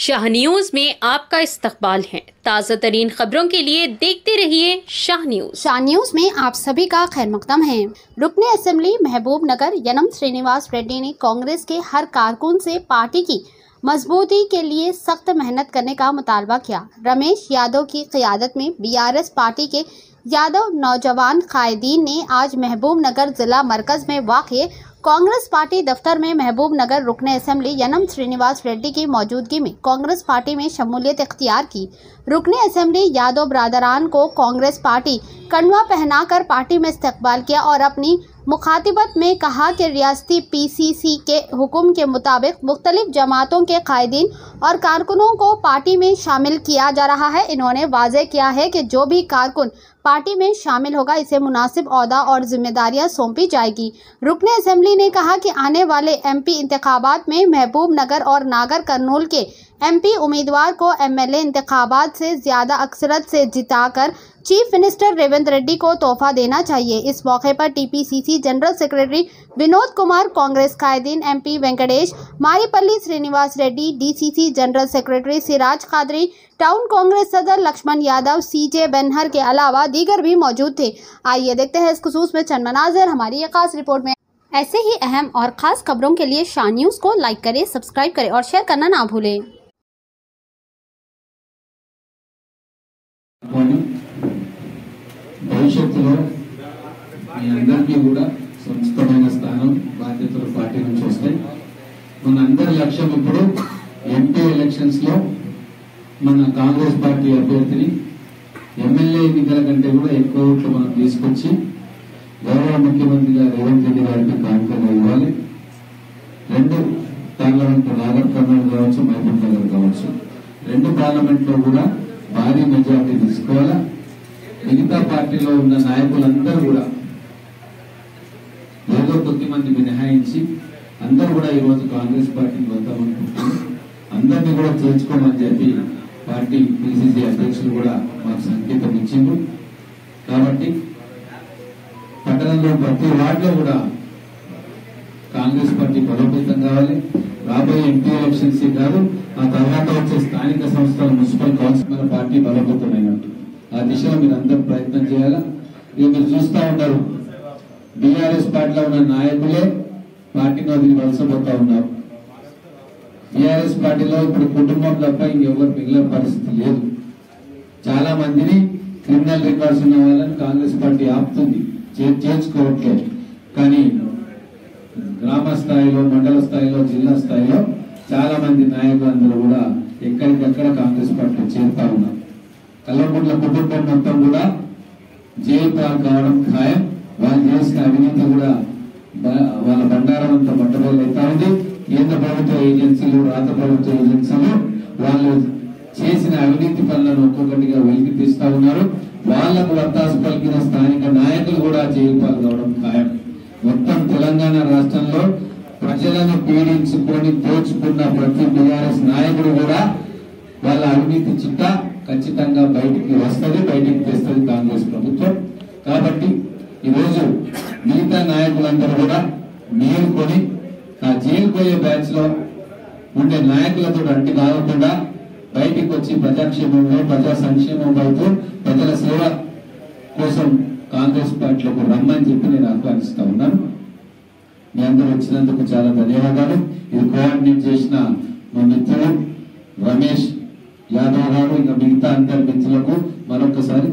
Shah news में आपका इस्तकबाल है। ताज़ा तरीन खबरों के लिए देखते रहिए शाह न्यूज। शाह न्यूज में आप सभी का खैर मकदम है। रुकने असेंबली महबूब नगर यनम श्रीनिवास रेड्डी ने कांग्रेस के हर कारकुन से पार्टी की मजबूती के लिए सख्त मेहनत करने का मुतालबा किया। रमेश यादव की क़ियादत में बीआरएस पार्टी के यादव नौजवान कायदीन ने आज महबूब नगर जिला मरकज में वाक़ कांग्रेस पार्टी दफ्तर में महबूब नगर रुकने असेंबली यनम श्रीनिवास रेड्डी की मौजूदगी में कांग्रेस पार्टी में शमूलियत इख्तियार की। रुकने असेंबली यादव ब्रादरान को कांग्रेस पार्टी कंडवा पहनाकर पार्टी में इस्तकबाल किया और अपनी मुखातिबत में कहा कि रियासती पीसीसी के हुक्म के मुताबिक मुख्तलिफ जमातों के कायदीन और कारकुनों को पार्टी में शामिल किया जा रहा है। इन्होंने वाज़ेह किया है कि जो भी कारकुन पार्टी में शामिल होगा इसे मुनासिब ओहदा और जिम्मेदारियां सौंपी जाएगी। रुकने असेंबली ने कहा कि आने वाले एमपी इंतखाबात में महबूब नगर और नागर कर्नूल के एमपी उम्मीदवार को एमएलए इंतखाबात से ज़्यादा अक्सरत से जिताकर चीफ मिनिस्टर रेवंत रेड्डी को तोहफा देना चाहिए। इस मौके पर TPCC general secretary Vinod Kumar, Congress कायदीन MP Venkatesh, Maripalli Srinivas Reddy, DCC general secretary Siraj Qadri, town Congress सदर लक्ष्मण यादव, सीजे बेनहर के अलावा दीगर भी मौजूद थे। आइए देखते हैं इस खुसूस में चंद मनाज़िर हमारी ये खास रिपोर्ट में। ऐसे ही अहम और ख़ास खबरों के लिए शाह न्यूज़ को लाइक करें, सब्सक्राइब करें और शेयर करना ना भूलें। భవిష్యత్తులో మీ అందరికీ కూడా సంస్థమైన స్థానం బాధ్యతలు పార్టీ నుంచి వస్తాయి। మన అందరి లక్ష్యం ఇప్పుడు ఎంపీ ఎలక్షన్స్ లో మన కాంగ్రెస్ పార్టీ అభ్యర్థిని ఎమ్మెల్యే ఎన్నికల కంటే కూడా ఎక్కువ ఓట్లు మనం తీసుకొచ్చి గౌరవ ముఖ్యమంత్రిగా రేవంత్ రెడ్డి గారికి కానుకగా ఇవ్వాలి। రెండు పార్లమెంట్ నాగర్ కర్నూలు కావచ్చు, మహబూబ్ నగర్ కావచ్చు, రెండు పార్లమెంట్ లో కూడా భారీ మెజార్టీ తీసుకోవాలా। మిగతా పార్టీలో ఉన్న నాయకులందరూ కూడా ఏదో కొద్ది మంది మినహాయించి అందరూ కూడా ఈరోజు కాంగ్రెస్ పార్టీకి వద్దామనుకుంటున్నారు। అందరినీ కూడా చేర్చుకోమని చెప్పి పార్టీ పిసిసి అధ్యక్షులు కూడా మాకు సంకేతం ఇచ్చిండ్రు। కాబట్టి పట్టణంలో ప్రతి వార్డులో కూడా కాంగ్రెస్ పార్టీ బలోపేతం కావాలి। రాబోయే ఎంపీ ఎలక్షన్స్ కాదు, ఆ తర్వాత వచ్చే స్థానిక సంస్థల మున్సిపల్ కౌన్సిల్ మన పార్టీ బలోపేతమైనట్టు ఆ దిశలో మీరు అందరూ ప్రయత్నం చేయాలా। ఇక మీరు చూస్తూ ఉంటారు, బీఆర్ఎస్ పార్టీలో ఉన్న నాయకులే పార్టీని వదిలి వలసపోతా ఉన్నారు। బీఆర్ఎస్ పార్టీలో ఇప్పుడు కుటుంబం తప్ప ఇంకెవరు మిగిలిన పరిస్థితి లేదు। చాలా మందిని క్రిమినల్ రికార్డ్స్ ఉన్న వాళ్ళని కాంగ్రెస్ పార్టీ ఆపుతుంది, చేర్చుకోవట్లేదు। కానీ గ్రామ స్థాయిలో, మండల స్థాయిలో, జిల్లా స్థాయిలో చాలా మంది నాయకులందరూ కూడా ఎక్కడికక్కడ కాంగ్రెస్ పార్టీ చేరుతా ఉన్నారు। కల్వకుంట్ల కుటుంబం మొత్తం కూడా జైలు పాలు కావడం ఖాయం। వాళ్ళు చేసిన అవినీతి కూడా వాళ్ళ బండారం అంతా బట్టబయలు అవుతా ఉంది। కేంద్ర ప్రభుత్వ ఏజెన్సీలు, రాష్ట్ర ప్రభుత్వ ఏజెన్సీలు వాళ్ళు చేసిన అవినీతి పనులను ఒక్కొక్కటిగా వెలికి తీస్తా ఉన్నారు। వాళ్లకు వత్తాసు పలికిన స్థానిక నాయకులు కూడా జైలు పాలు కావడం ఖాయం। మొత్తం తెలంగాణ రాష్ట్రంలో ప్రజలను పీడించుకొని దోచుకున్న ప్రతి బీఆర్ఎస్ నాయకుడు కూడా వాళ్ళ అవినీతి చిట్టా ఖచ్చితంగా బయటికి వస్తుంది, బయటికి తెస్తుంది కాంగ్రెస్ ప్రభుత్వం। కాబట్టి ఈరోజు మిగతా నాయకులందరూ కూడా మేలుకొని ఆ జైలు పోయే బ్యాచ్ లో ఉండే నాయకులతో అంటి కాకుండా బయటికి వచ్చి ప్రజాక్షేమంలో, ప్రజా సంక్షేమం వైపు, ప్రజల సేవ కోసం కాంగ్రెస్ పార్టీలోకి రమ్మని చెప్పి నేను ఆహ్వానిస్తా ఉన్నాను। మీ అందరూ వచ్చినందుకు చాలా ధన్యవాదాలు। ఇది కోఆర్డినేట్ చేసిన మా మిత్రులు రమేష్ యాదవ్ గారు, ఇంకా మిగతా అందరి మిత్రులకు మరొకసారి